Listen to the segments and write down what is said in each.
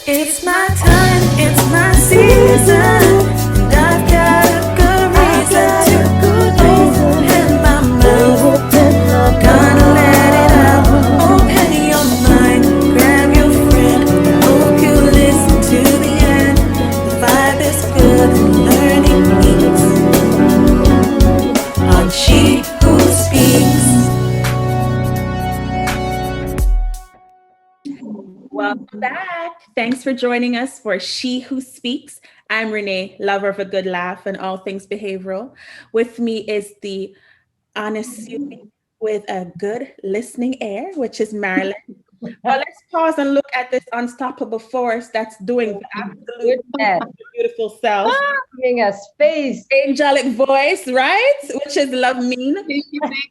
It's my time, it's my season, and I've got a good reason to open my mouth. Gonna let it out, open your mind, grab your friend. Hope you listen to the end. The vibe is good and learning meets on She Who Speaks. Welcome back. Thanks for joining us for She Who Speaks. I'm Renee, lover of a good laugh and all things behavioral. With me is the honest Susie with a good listening ear, which is Marilyn. But let's pause and look at this unstoppable force that's doing the absolute Goodness, beautiful self. giving us space. Angelic voice, right? Which is Love Mean. Thank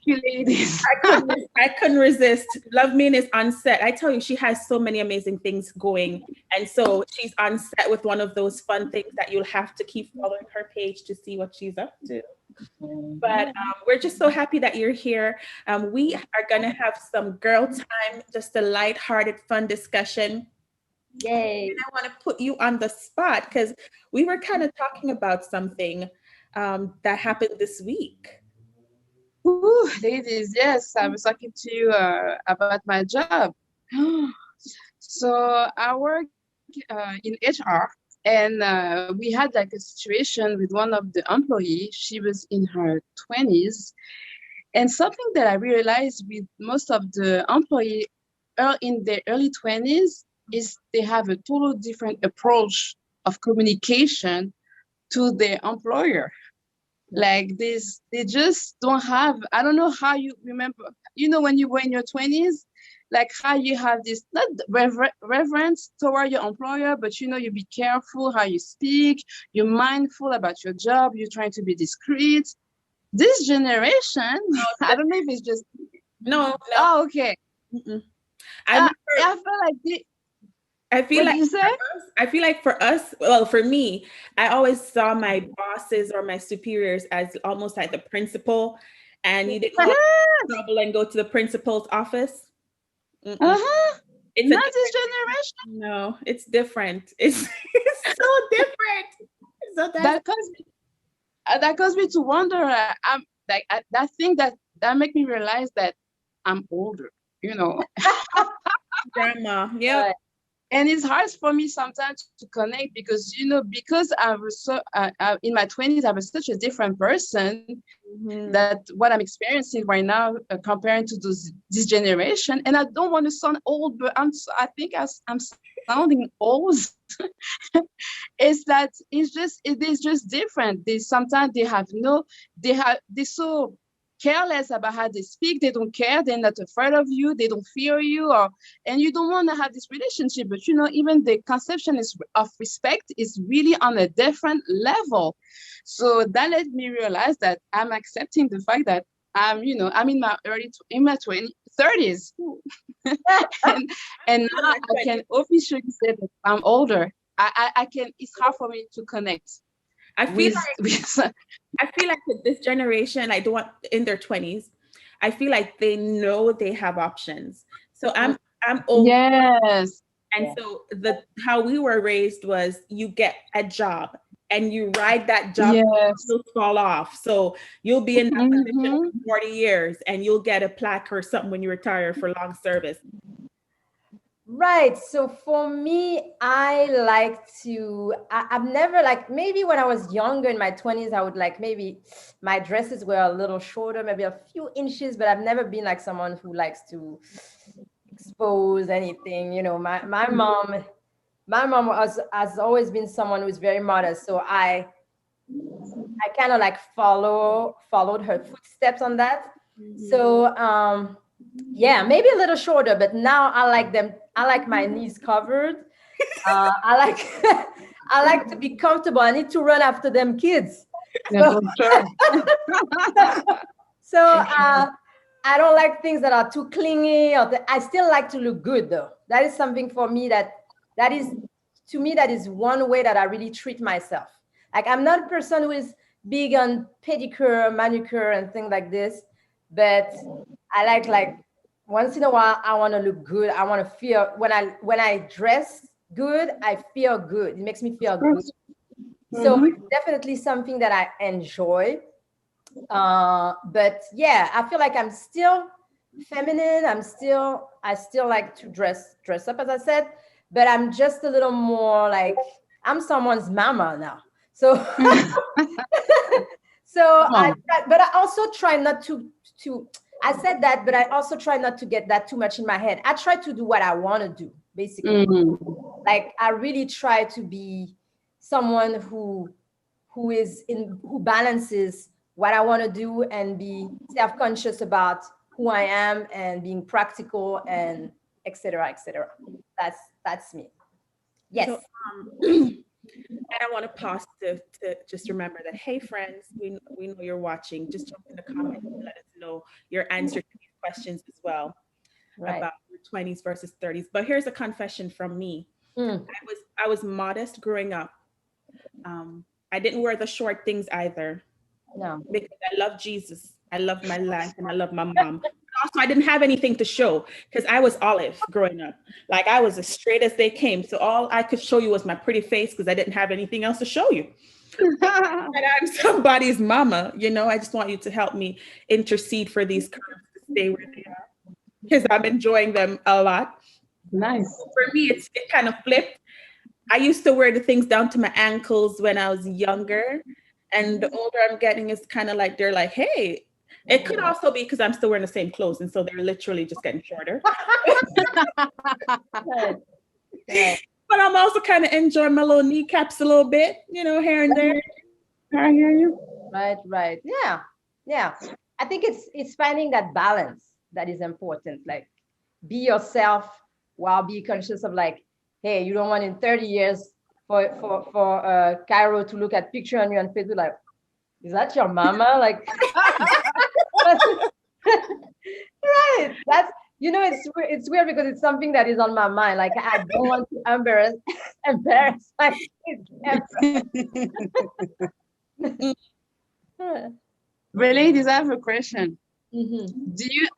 you, ladies. I couldn't resist. Love Mean is on set. I tell you, she has so many amazing things going. And so she's on set with one of those fun things that you'll have to keep following her page to see what she's up to. But we're just so happy that you're here. We are going to have some girl time, just a light-hearted, fun discussion. Yay. And I want to put you on the spot because we were kind of talking about something that happened this week. Ooh, ladies, yes, I was talking to you about my job. So I work in HR, and we had like a situation with one of the employees. She was in her 20s, and something that I realized with most of the employees in their early 20s is they have a total different approach of communication to their employer. Like this, they just don't have, I don't know how you remember, when you were in your 20s, like how you have this, not reverence toward your employer, but you be careful how you speak, you're mindful about your job, you're trying to be discreet. This generation, I don't know if it's just, No, oh, okay. mm-mm. I I feel like, I feel what like do you say? I feel like for us, well, for me, I always saw my bosses or my superiors as almost like the principal, and you didn't want to Yes. trouble and go to the principal's office. Mm-mm. Uh-huh. It's a Not this different, generation. no, it's different. It's so different. So that's That caused me to wonder. I'm like that thing that make me realize that I'm older, you know, grandma. Yep. and it's hard for me sometimes to connect because because I was so in my 20s I was such a different person Mhm. that what I'm experiencing right now comparing to this generation, and I don't want to sound old, but I think I'm sounding old. Is that it is just different. They sometimes they're so careless about how they speak. They don't care. They're not afraid of you. They don't fear you, or and you don't want to have this relationship. But even the conception of respect is really on a different level. So that let me realize that I'm accepting the fact that I'm in my in my 30s, and now I can officially say that I'm older. I can. It's hard for me to connect I feel with like with. I feel like with this generation, like the one in their 20s, I feel like they know they have options. So I'm old. Yes, And so the how we were raised was you get a job and you ride that job yes. till you fall off. So you'll be in that position Mm-hmm. for 40 years and you'll get a plaque or something when you retire for long service. Right. So for me, I've never like, maybe when I was younger in my 20s, I would like, maybe my dresses were a little shorter, maybe a few inches, but I've never been like someone who likes to expose anything. My mom has always been someone who's very modest. So I kind of like followed her footsteps on that. So yeah, maybe a little shorter, but now I like them. I like my knees covered. I like I like to be comfortable. I need to run after them kids. Yeah, So for sure. so I don't like things that are too clingy. I still like to look good though. That is something for me that is to me that is one way that I really treat myself. Like I'm not a person who is big on pedicure, manicure, and things like this, but I like once in a while I want to look good. I want to feel when I dress good, I feel good. It makes me feel good. So it's definitely something that I enjoy. But yeah, I feel like I'm still feminine. I still like to dress up, as I said, but I'm just a little more like, I'm someone's mama now. So but I also try not to I said that, but I also try not to get that too much in my head. I try to do what I want to do, basically. Like, I really try to be someone who balances what I want to do and be self-conscious about who I am and being practical and etc. etc. That's me. Yes. So, and I want to pause to just remember that, hey, friends, we know you're watching. Just jump in the comments and let us know your answer to these questions as well, about your 20s versus 30s. But here's a confession from me. I was modest growing up. I didn't wear the short things either. No. Because I love Jesus. I love my life and I love my mom. Also, I didn't have anything to show because I was olive growing up. Like, I was as straight as they came. So all I could show you was my pretty face because I didn't have anything else to show you. And I'm somebody's mama, you know. I just want you to help me intercede for these curves to stay where they are because I'm enjoying them a lot. Nice. For me, it kind of flipped. I used to wear the things down to my ankles when I was younger. And the older I'm getting, it's kind of like, they're like, hey, it could also be because I'm still wearing the same clothes. And so they're literally just getting shorter. But I'm also kind of enjoying my little kneecaps a little bit, you know, here and there. I hear you. Right. Yeah. I think it's finding that balance that is important. Like, be yourself while be conscious of, like, hey, you don't want in 30 years for Cairo to look at picture on you and Facebook like, is that your mama? Like, right. That's, you know, it's weird because it's something that is on my mind. Like, I don't want to embarrass my kids. But ladies, I have a question. Mm-hmm.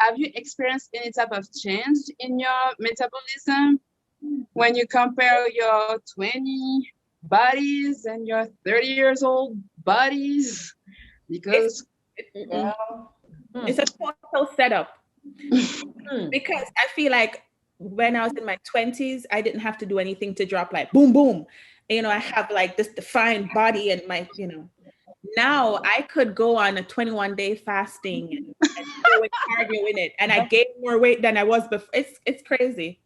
Have you experienced any type of change in your metabolism when you compare your 20 bodies and your 30 years old bodies? Because it's a total setup. Because I feel like when I was in my 20s, I didn't have to do anything to drop like boom, boom. You know, I have like this defined body and my, you know, now I could go on a 21-day fasting and go with cardio in it. And I gain more weight than I was before. It's crazy.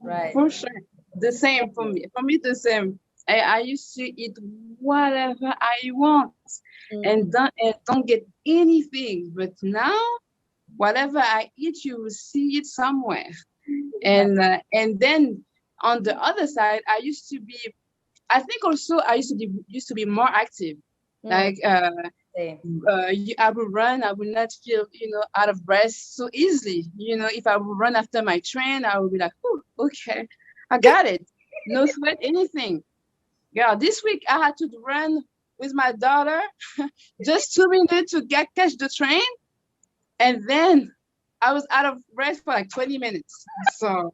Right. For sure. The same for me. For me, the same. I used to eat whatever I want and don't get anything. But now, whatever I eat, you will see it somewhere. And then on the other side, I used to be more active. Like I would run, I would not feel, you know, out of breath so easily. You know, if I would run after my train, I would be like, oh, okay, I got it. No sweat, anything. Yeah, this week I had to run with my daughter just 2 minutes to catch the train. And then I was out of breath for like 20 minutes. So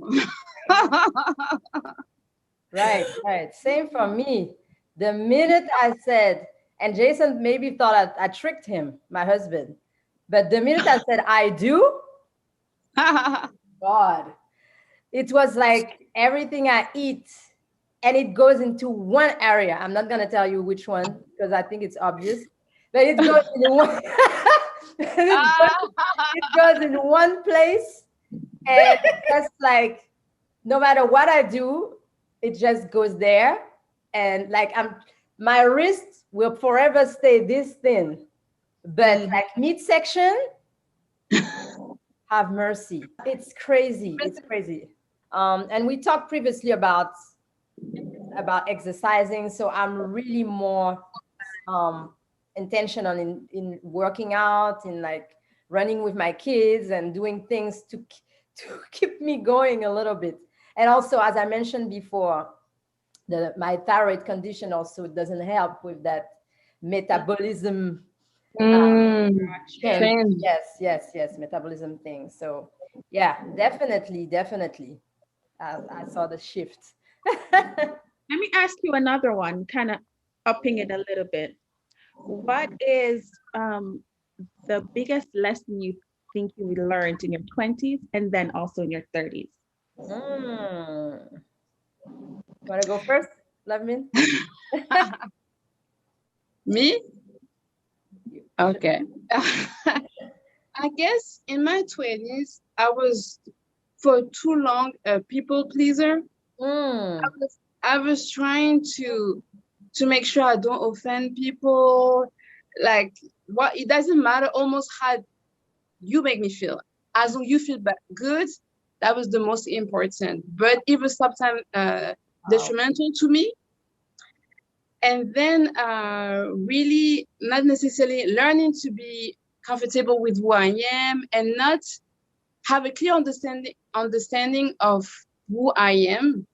Right. Same for me. The minute I said, and Jason maybe thought I tricked him, my husband, but the minute I said I do, God, it was like everything I eat, and it goes into one area. I'm not gonna tell you which one because I think it's obvious, but it goes in one. It goes in one place, and just like no matter what I do, it just goes there. And like my wrist will forever stay this thin, but like midsection, have mercy. It's crazy. And we talked previously about exercising, so I'm really more intentional in working out, in like running with my kids and doing things to keep me going a little bit. And also, as I mentioned before, my thyroid condition also doesn't help with that metabolism change. Yes, metabolism thing. So yeah, definitely. I saw the shift. Let me ask you another one, kind of upping it a little bit. What is the biggest lesson you think you learned in your 20s and then also in your 30s? Mm. Want to go first, Lavmin? Me? Okay. I guess in my 20s, I was for too long a people pleaser. Mm. I was trying to make sure I don't offend people. Like what it doesn't matter almost how you make me feel. As long you feel good, that was the most important. But it was sometimes Wow. detrimental to me. And then really not necessarily learning to be comfortable with who I am and not have a clear understanding of who I am.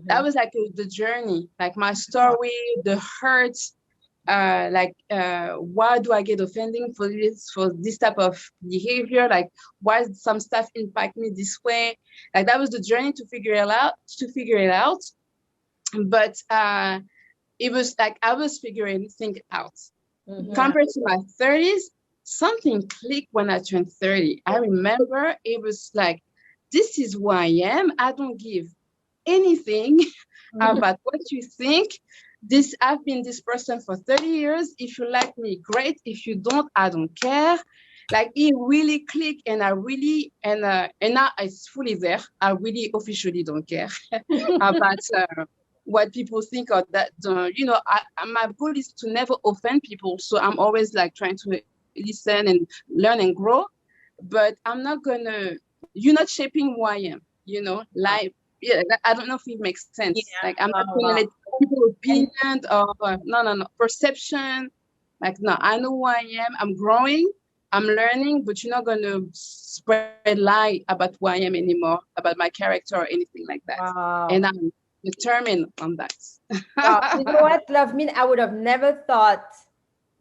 That was like the journey, like my story, the hurt, why do I get offended for this type of behavior? Like why some stuff impact me this way? Like that was the journey to figure it out. But it was like I was figuring things out. Compared to my 30s, something clicked when I turned 30. I remember it was like, this is who I am. I don't give anything about what you think. I've been this person for 30 years. If you like me, great. If you don't, I don't care. Like it really clicked, and I really and now it's fully there. I really officially don't care about what people think or that. My goal is to never offend people, so I'm always like trying to listen and learn and grow. But I'm not gonna. You're not shaping who I am. Like I don't know if it makes sense. Yeah. Like I'm not gonna let people opinion or no perception. Like no, I know who I am. I'm growing. I'm learning, but you're not gonna spread lie about who I am anymore, about my character or anything like that. Wow. And I'm determined on that. Wow. You know what, Lavmin? I would have never thought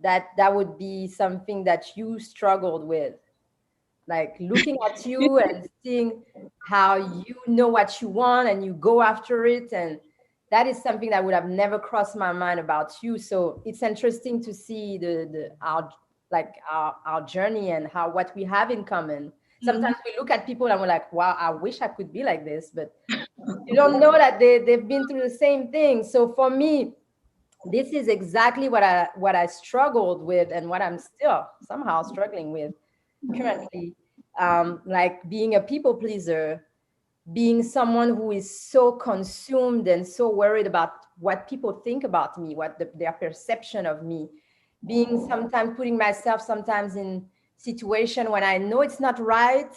that would be something that you struggled with. Like looking at you and seeing how you know what you want and you go after it. And that is something that would have never crossed my mind about you. So it's interesting to see our journey and what we have in common. Sometimes we look at people and we're like, wow, I wish I could be like this, but you don't know that they've been through the same thing. So for me, this is exactly what I struggled with and what I'm still somehow struggling with currently. Like being a people pleaser, being someone who is so consumed and so worried about what people think about me, what their perception of me, being sometimes putting myself sometimes in situation when I know it's not right,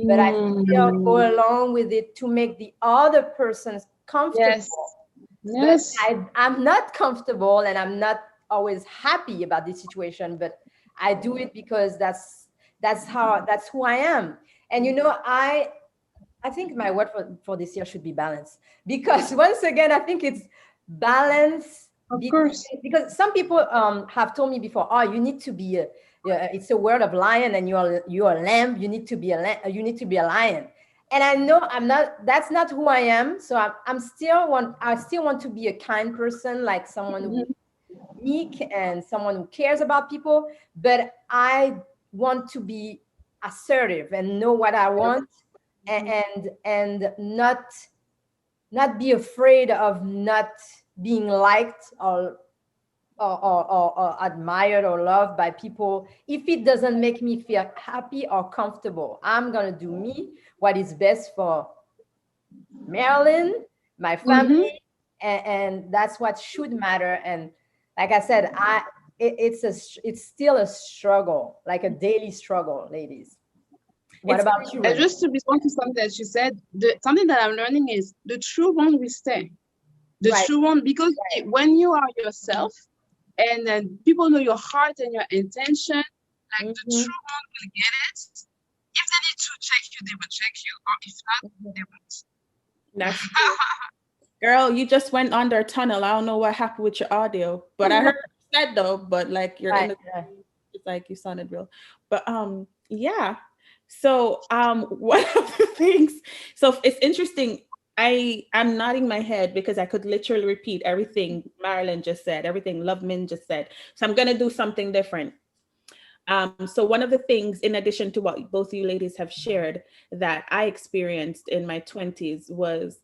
but I still go along with it to make the other person comfortable. Yes. But I'm not comfortable and I'm not always happy about this situation, but I do it because that's who I am. And I think my word for this year should be balance, because once again I think it's balance. Of course. Because some people have told me before, oh, you need to be it's a word of lion and you're a lamb, you need to be a lion. And I know that's not who I am. So I still want to be a kind person, like someone who is meek and someone who cares about people, but I want to be assertive and know what I want, and not be afraid of not being liked or admired or loved by people. If it doesn't make me feel happy or comfortable, I'm gonna do me, what is best for Marilyn, my family, and that's what should matter. And like I said, it's still a struggle, like a daily struggle, ladies. What about you? And just to respond to something that you said, something that I'm learning is the true one will stay. The true one, because when you are yourself and then people know your heart and your intention, like the true one will get it. If they need to check you, they will check you. Or if not, they won't. That's true. Girl, you just went under a tunnel. I don't know what happened with your audio, but I heard what you said though, but like you're in the it's like you sounded real. But yeah. So one of the things, so it's interesting. I'm nodding my head because I could literally repeat everything Marilyn just said, everything Love Min just said. So I'm gonna do something different. So one of the things, in addition to what both you ladies have shared, that I experienced in my 20s was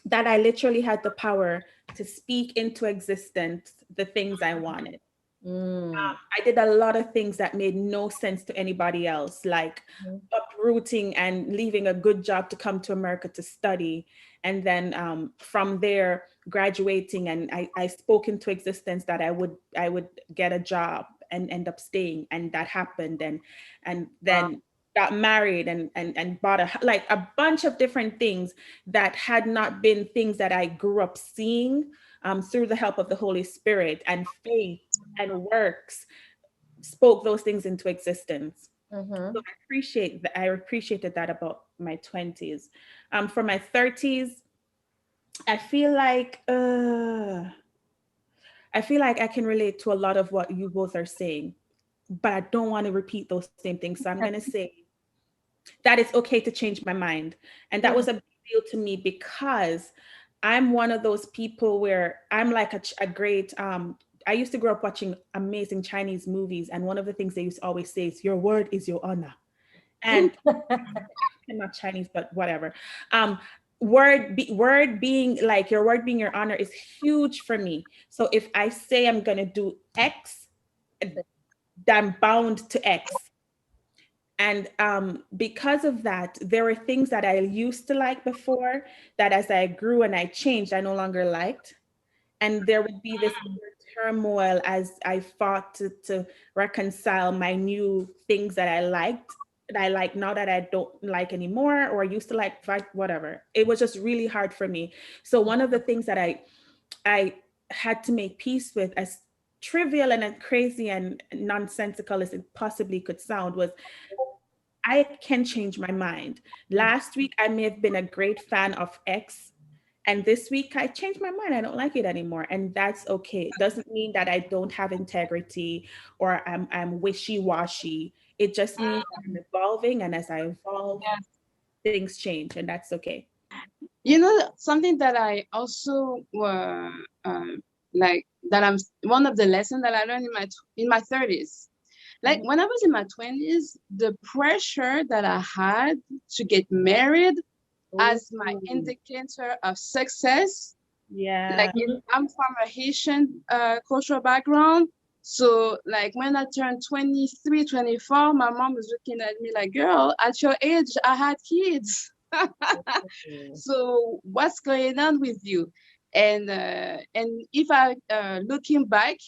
that I literally had the power to speak into existence the things I wanted. I did a lot of things that made no sense to anybody else, like uprooting and leaving a good job to come to America to study. And then from there, graduating, and I spoke into existence that I would get a job and end up staying. And that happened. And then got married and bought like a bunch of different things that had not been things that I grew up seeing through the help of the Holy Spirit and faith and works, spoke those things into existence. So I appreciated that about my 20s. For my 30s, I feel like I can relate to a lot of what you both are saying, but I don't want to repeat those same things. So I'm gonna say that it's okay to change my mind. And that was a big deal to me because I'm one of those people where I'm like a great, I used to grow up watching amazing Chinese movies. And one of the things they used to always say is, your word is your honor. And I'm not Chinese, but whatever. Word being like, your word being your honor is huge for me. So if I say I'm going to do X, I'm bound to X. And because of that, there were things that I used to like before that as I grew and I changed, I no longer liked. And there would be this turmoil as I fought to reconcile my new things that I liked, that I like now that I don't like anymore, or used to like, whatever. It was just really hard for me. So one of the things that I had to make peace with, as trivial and crazy and nonsensical as it possibly could sound, was I can change my mind. Last week, I may have been a great fan of X, and this week I changed my mind. I don't like it anymore. And that's okay. It doesn't mean that I don't have integrity or I'm wishy-washy. It just means that I'm evolving. And as I evolve, things change, and that's okay. You know, something that I also like, that I'm one of the lessons that I learned in my 30s. Like when I was in my 20s, the pressure that I had to get married as my indicator of success. Yeah. Like I'm from a Haitian cultural background. So like when I turned 23, 24, my mom was looking at me like, girl, at your age, I had kids. So what's going on with you? And if I looking back,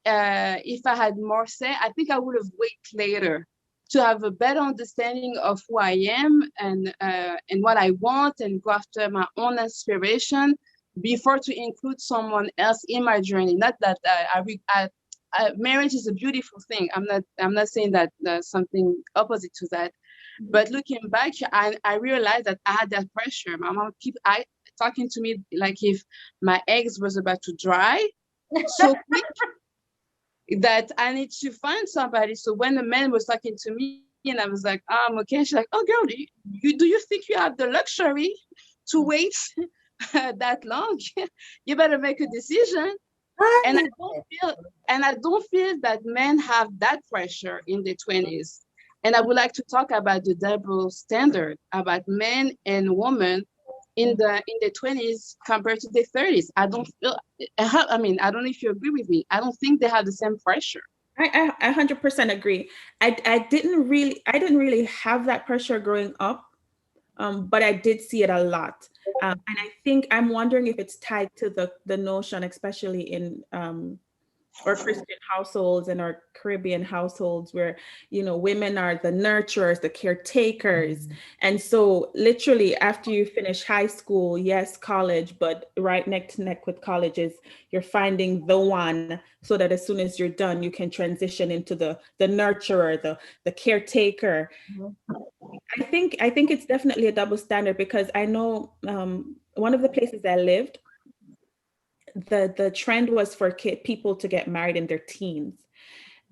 if I had more say, I think I would have waited later to have a better understanding of who I am and what I want, and go after my own inspiration before to include someone else in my journey. Not that marriage is a beautiful thing. I'm not saying that something opposite to that. But looking back, I realized that I had that pressure. My mom keep talking to me like if my eggs was about to dry so quick that I need to find somebody. So when the man was talking to me and I was like, okay, she's like, oh girl, do you think you have the luxury to wait that long? You better make a decision. And I don't feel that men have that pressure in their 20s. And I would like to talk about the double standard about men and women in the 20s compared to the 30s. I don't feel, I mean, I don't know if you agree with me. I don't think they have the same pressure. I 100% agree. I didn't really have that pressure growing up, but I did see it a lot. And I think I'm wondering if it's tied to the notion, especially in or Christian households and our Caribbean households where, women are the nurturers, the caretakers. And so literally after you finish high school, yes, college, but right neck to neck with colleges, you're finding the one so that as soon as you're done, you can transition into the nurturer, the caretaker. I think it's definitely a double standard because I know one of the places I lived, the trend was for people to get married in their teens.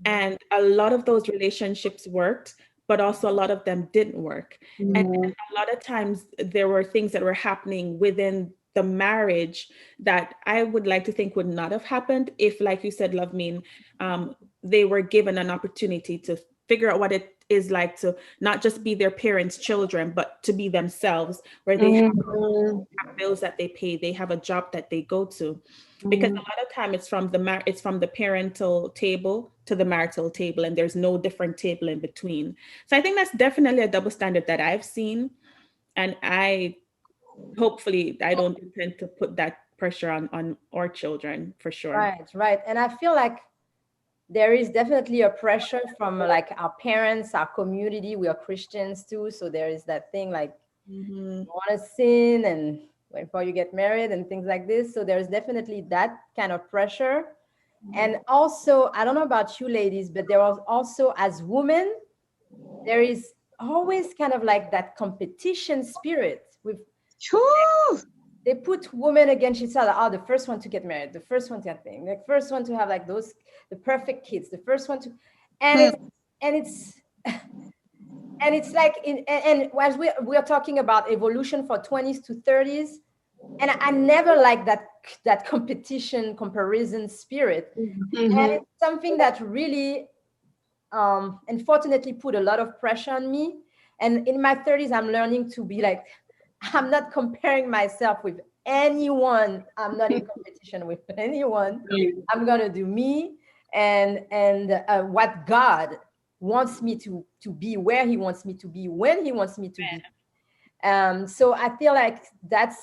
And a lot of those relationships worked, but also a lot of them didn't work. And a lot of times there were things that were happening within the marriage that I would like to think would not have happened if, like you said, Love Mean, they were given an opportunity to figure out what it is like to not just be their parents' children, but to be themselves, where they have bills that they pay, they have a job that they go to. Because a lot of time it's from the parental table to the marital table, and there's no different table in between. So I think that's definitely a double standard that I've seen, and hopefully I don't intend to put that pressure on our children, for sure. Right. And I feel like there is definitely a pressure from like our parents, our community. We are Christians too, so there is that thing like you want to sin and before you get married and things like this. So there's definitely that kind of pressure. And also, I don't know about you ladies, but there was also, as women, there is always kind of like that competition spirit with they put women against each other. Oh, the first one to get married, the first one to get thing, the first one to have like the perfect kids, the first one to, and it's like and as we are talking about evolution for 20s to 30s, and I never liked that competition comparison spirit, and it's something that really unfortunately put a lot of pressure on me. And in my 30s, I'm learning to be like, I'm not comparing myself with anyone. I'm not in competition with anyone. I'm gonna do me and what God wants me to be, where He wants me to be, when He wants me to be. So I feel like that's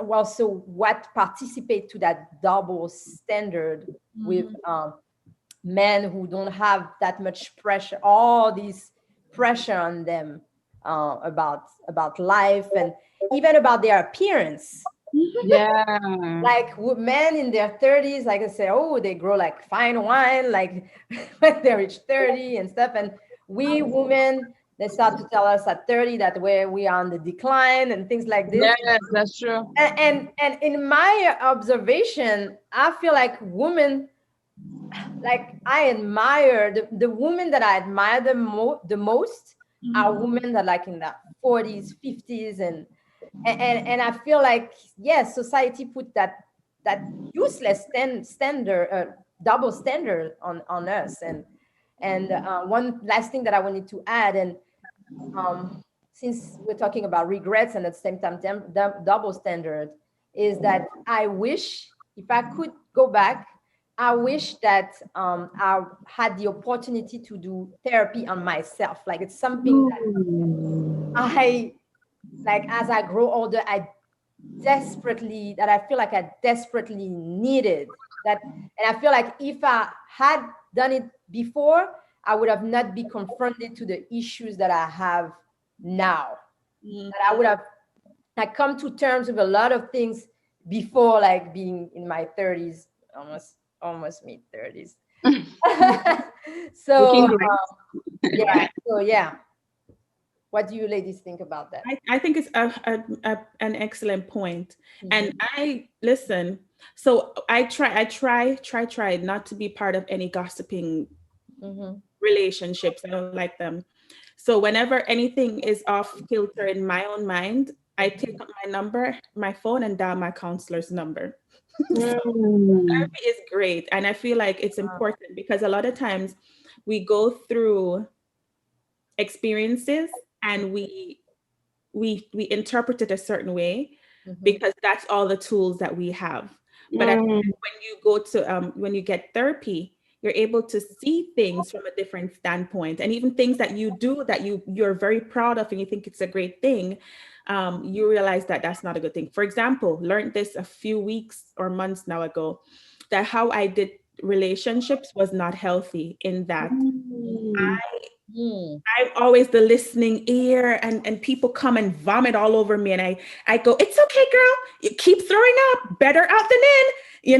also what participate to that double standard with men who don't have that much pressure, all these pressure on them about life and even about their appearance. Like men in their 30s, like I say, oh, they grow like fine wine, like when they reach 30 and stuff. And we women, they start to tell us at 30 that we are on the decline and things like this. Yes, that's true. And in my observation, I feel like women, like I admire the women that I admire the most are women that like in the 40s, 50s, and I feel like yes, society put that useless standard, double standard on us. And one last thing that I wanted to add, and since we're talking about regrets and at the same time double standard, is that I wish if I could go back, I wish that I had the opportunity to do therapy on myself. Like it's something that I, like as I grow older, I feel like I desperately needed that. And I feel like if I had done it before, I would have not been confronted to the issues that I have now. That I would have like come to terms with a lot of things before, like being in my 30s, almost mid 30s. So yeah. What do you ladies think about that? I think it's an excellent point. And I listen. So I try not to be part of any gossiping relationships. I don't like them. So whenever anything is off kilter in my own mind, I take up my phone, and dial my counselor's number. Therapy is great, and I feel like it's important because a lot of times we go through experiences and we interpret it a certain way because that's all the tools that we have. But I think when you go to when you get therapy, you're able to see things from a different standpoint, and even things that you do that you're very proud of and you think it's a great thing, you realize that that's not a good thing. For example, learned this a few weeks or months now ago, that how I did relationships was not healthy, in that I'm always the listening ear, and people come and vomit all over me, and I go, it's okay, girl, you keep throwing up, better out than in,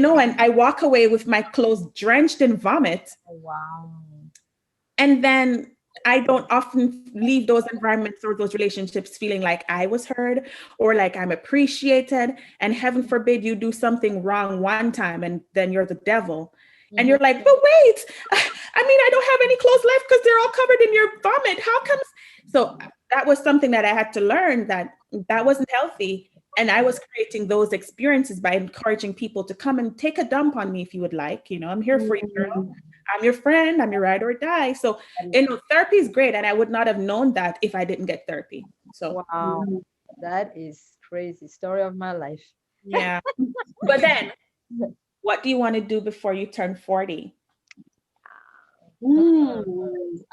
and I walk away with my clothes drenched in vomit. Wow. And then I don't often leave those environments or those relationships feeling like I was heard or like I'm appreciated. And heaven forbid you do something wrong one time and then you're the devil. And you're like, but wait, I mean, I don't have any clothes left because they're all covered in your vomit. How come? So that was something that I had to learn, that wasn't healthy. And I was creating those experiences by encouraging people to come and take a dump on me if you would like. You know, I'm here for you, girl. I'm your friend. I'm your ride or die. So, you know, therapy is great. And I would not have known that if I didn't get therapy. So, Wow, that is crazy. Story of my life. yeah. But then, what do you want to do before you turn 40?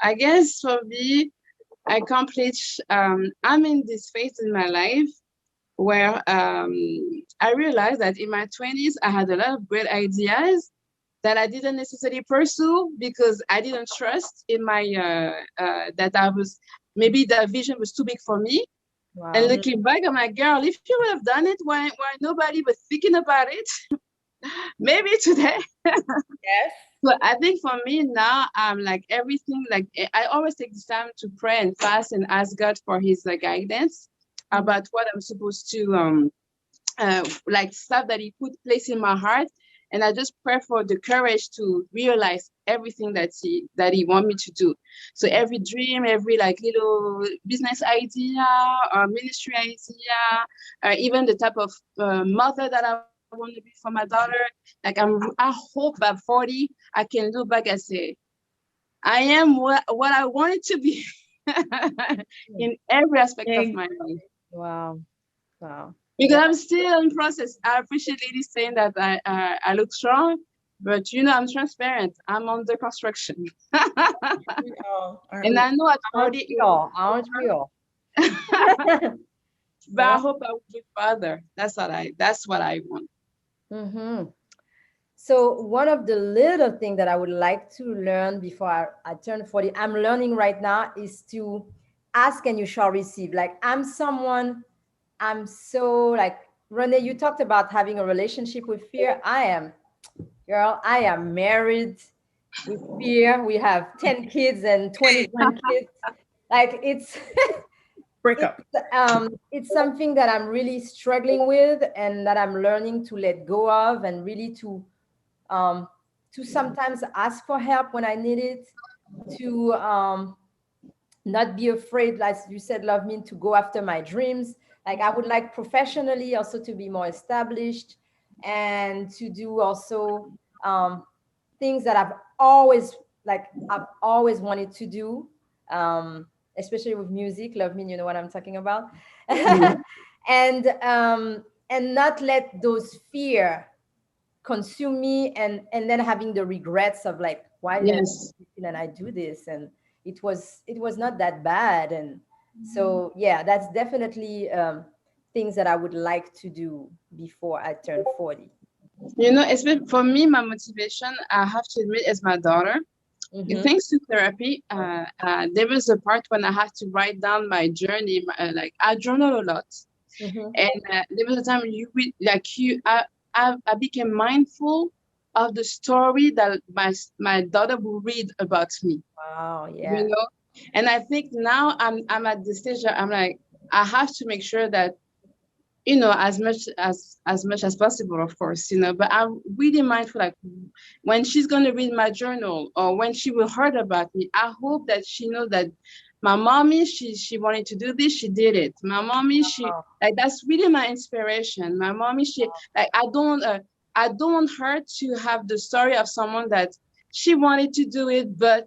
I guess for me, I'm in this phase in my life where I realized that in my 20s, I had a lot of great ideas that I didn't necessarily pursue because I didn't trust in that I was, maybe the vision was too big for me. Wow. And looking back, I'm like, girl, if you would have done it when nobody was thinking about it, maybe today. Yes. So I think for me now, like everything, like I always take this time to pray and fast and ask God for his guidance about what I'm supposed to, like stuff that he place in my heart. And I just pray for the courage to realize everything that he want me to do. So every dream, every like little business idea or ministry idea, or even the type of mother that I want to be for my daughter. Like I hope by 40 I can look back and say, I am what I wanted to be in every aspect of my life. Wow. Wow. Because I'm still in process. I appreciate ladies saying that I look strong, but you know I'm transparent. I'm under construction. And I know at 40, Aren't we all? but I hope I will be further. That's what I want. Mm-hmm. So one of the little things that I would like to learn before I turn 40, I'm learning right now, is to ask and you shall receive. Like I'm so like, Renee, you talked about having a relationship with fear. I am married with fear. We have 10 kids and 21 kids. Like it's Break up. it's something that I'm really struggling with and that I'm learning to let go of, and really to sometimes ask for help when I need it, to not be afraid, like you said, love me, to go after my dreams. Like I would like professionally also to be more established and to do also things that I've always wanted to do, especially with music. Love me, you know what I'm talking about. And not let those fear consume me, and then having the regrets of like, why didn't I do this, and it was not that bad. And so yeah, that's definitely things that I would like to do before I turn 40. You know, especially for me, my motivation, I have to admit, is my daughter. Thanks to therapy, there was a part when I had to write down my journey. Like I journal a lot, and there was a time I became mindful of the story that my daughter will read about me. Wow, yeah. You know, and I think now I'm at the stage that I'm like, I have to make sure that, you know, as much as possible, of course, you know, but I'm really mindful, like when she's going to read my journal or when she will hear about me, I hope that she knows that my mommy, she wanted to do this, she did it. My mommy, like, that's really my inspiration. My mommy, like, I don't want her to have the story of someone that she wanted to do it, but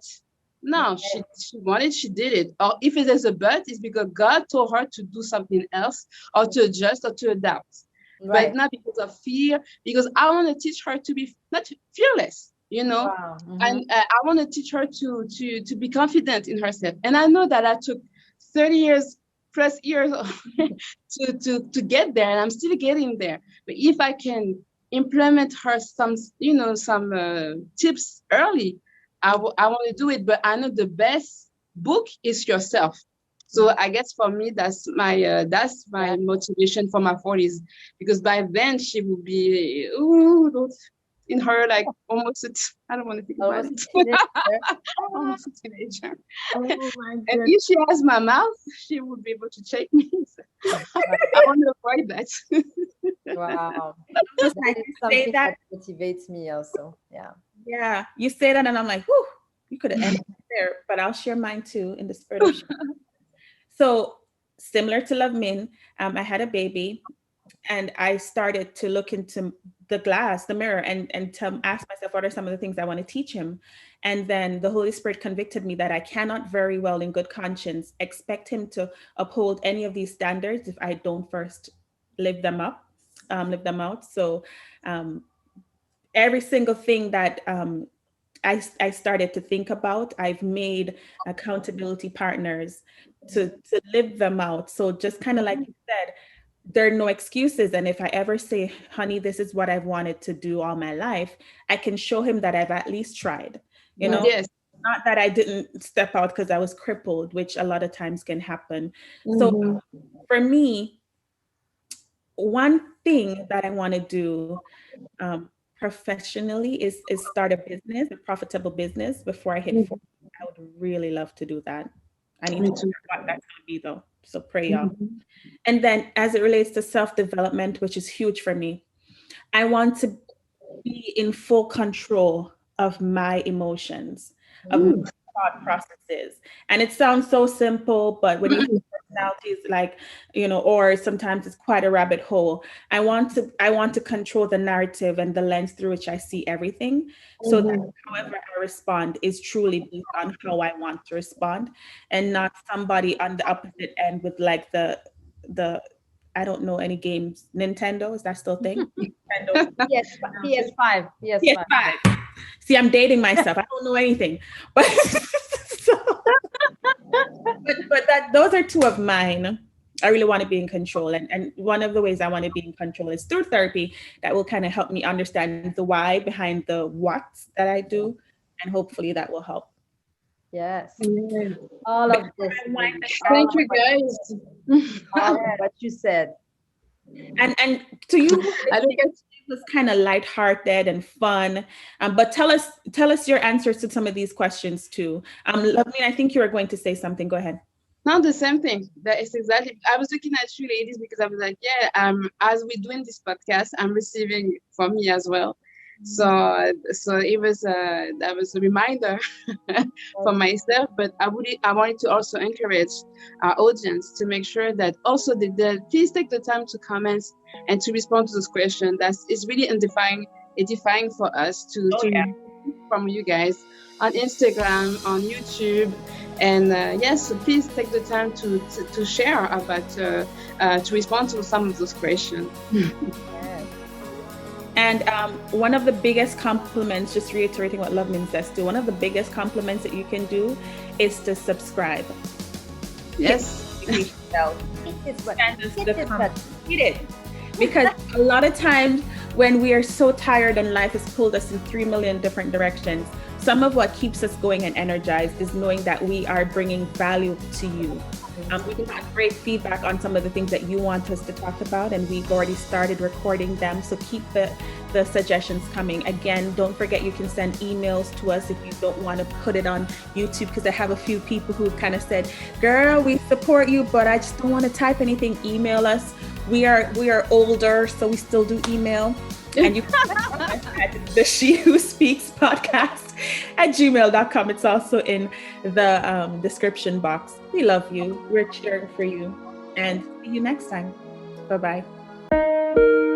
no, she wanted, she did it. Or if it is a but, it's because God told her to do something else or to adjust or to adapt. Right. But not because of fear, because I want to teach her to be not fearless, you know. Wow. And I want to teach her to be confident in herself. And I know that I took 30 years plus years to get there, and I'm still getting there. But if I can implement her some tips early, I want to do it. But I know the best book is yourself. So I guess for me, that's my motivation for my 40s, because by then she will be in her, like, almost I don't want to think about it. Almost a teenager. Oh, and if she has my mouth, she will be able to check me. So I want to avoid that. Wow. Just like to say that motivates me also. Yeah. Yeah, you say that, and I'm like, whew, you could have ended there, but I'll share mine too in the spirit of sharing. So, similar to Love Min, I had a baby, and I started to look into the mirror, and to ask myself, what are some of the things I want to teach him? And then the Holy Spirit convicted me that I cannot very well, in good conscience, expect him to uphold any of these standards if I don't first live them out. So, um, every single thing that I started to think about, I've made accountability partners to live them out. So just kind of like you said, there are no excuses. And if I ever say, honey, this is what I've wanted to do all my life, I can show him that I've at least tried, you know, Yes. not that I didn't step out because I was crippled, which a lot of times can happen. So for me, one thing that I want to do professionally is start a business, a profitable business before I hit 40. I would really love to do that. I need Me to too. figure out what that's going to be though. So pray, y'all. And then as it relates to self-development, which is huge for me, I want to be in full control of my emotions, of my thought processes. And it sounds so simple, but when you have personalities like, or sometimes it's quite a rabbit hole. I want to control the narrative and the lens through which I see everything, so that however I respond is truly based on how I want to respond, and not somebody on the opposite end with like the I don't know any games. Nintendo, is that still a thing? Nintendo. Yes, PS5. PS5. PS5. See, I'm dating myself. I don't know anything. But so, but those are two of mine. I really want to be in control. And one of the ways I want to be in control is through therapy, that will kind of help me understand the why behind the what that I do. And hopefully that will help. Yes. Yeah. All of this. Thank you, guys. All of what you said. And to you, I think it's it was kind of lighthearted and fun. But tell us your answers to some of these questions too. Lovely, I think you were going to say something. Go ahead. not the same thing. That is exactly. I was looking at you ladies because I was like, yeah, as we're doing this podcast, I'm receiving from me as well. So it was that was a reminder for myself, but I wanted to also encourage our audience to make sure that also please take the time to comment and to respond to this question. It's really edifying for us to from you guys on Instagram, on YouTube, and yes, so please take the time to share about to respond to some of those questions. And one of the biggest compliments, just reiterating what Love Min says too, one of the biggest compliments that you can do is to subscribe. Yes. Hit it. Because a lot of times when we are so tired and life has pulled us in 3 million different directions, some of what keeps us going and energized is knowing that we are bringing value to you. We got great feedback on some of the things that you want us to talk about, and we've already started recording them. So keep the suggestions coming. Again, don't forget you can send emails to us if you don't want to put it on YouTube, because I have a few people who kind of said, girl, we support you, but I just don't want to type anything. Email us. We are older, so we still do email. And you can at the She Who Speaks podcast at gmail.com. It's also in the description box. We love you. We're cheering for you. And see you next time. Bye-bye.